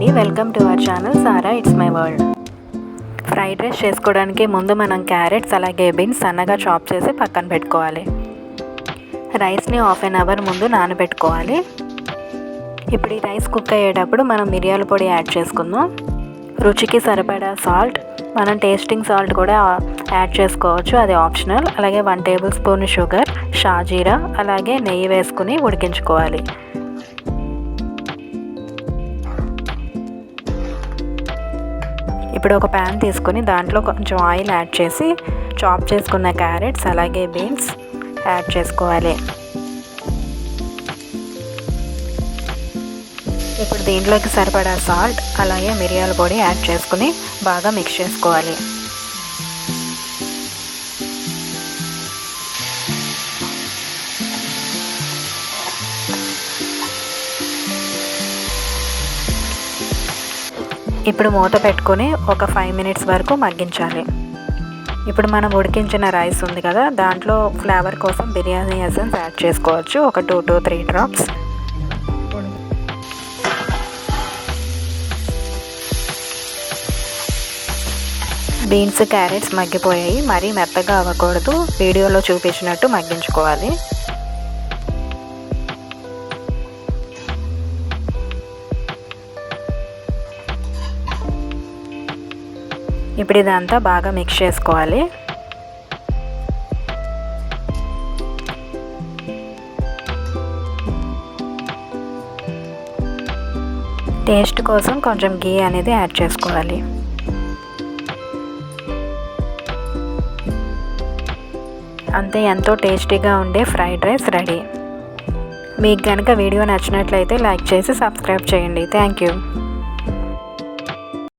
అండి, welcome to our channel Sara it's my world. Fried rice చేసుకోవడానికి ముందు మనం క్యారెట్స్ అలాగే బీన్స్ సన్నగా చాప్ చేసి పక్కన పెట్టుకోవాలి. రైస్ని హాఫ్ అన్ అవర్ ముందు నానబెట్టుకోవాలి. ఇప్పుడు ఈ రైస్ కుక్ అయ్యేటప్పుడు మనం మిరియాల పొడి యాడ్ చేసుకుందాం. రుచికి సరిపడా సాల్ట్, మనం టేస్టింగ్ సాల్ట్ కూడా యాడ్ చేసుకోవచ్చు, అది ఆప్షనల్. అలాగే 1 టేబుల్ స్పూన్ షుగర్, షాజీరా అలాగే నెయ్యి వేసుకుని ఉడికించుకోవాలి. ఇప్పుడు ఒక ప్యాన్ తీసుకొని దాంట్లో కొంచెం ఆయిల్ యాడ్ చేసి చాప్ చేసుకున్న క్యారెట్స్ అలాగే బీన్స్ యాడ్ చేసుకోవాలి. ఇప్పుడు దీంట్లోకి సరిపడా సాల్ట్ అలాగే మిరియాల పొడి యాడ్ చేసుకుని బాగా మిక్స్ చేసుకోవాలి. ఇప్పుడు మూత పెట్టుకొని ఒక 5 మినిట్స్ వరకు మగ్గించాలి. ఇప్పుడు మనం ఉడికించిన రైస్ ఉంది కదా, దాంట్లో ఫ్లేవర్ కోసం బిర్యానీ ఎసెన్స్ యాడ్ చేసుకోవచ్చు, ఒక 2 to 3 డ్రాప్స్. బీన్స్ క్యారెట్స్ మగ్గిపోయాయి, మరీ మెత్తగా అవ్వకూడదు, వీడియోలో చూపించినట్టు మగ్గించుకోవాలి. ఇప్పుడు ఇదంతా బాగా మిక్స్ చేసుకోవాలి. టేస్ట్ కోసం కొంచెం గీ అనేది యాడ్ చేసుకోవాలి. అంతే, ఎంతో టేస్టీగా ఉండే ఫ్రైడ్ రైస్ రెడీ. మీకు కనుక వీడియో నచ్చినట్లయితే లైక్ చేసి సబ్స్క్రైబ్ చేయండి. Thank you.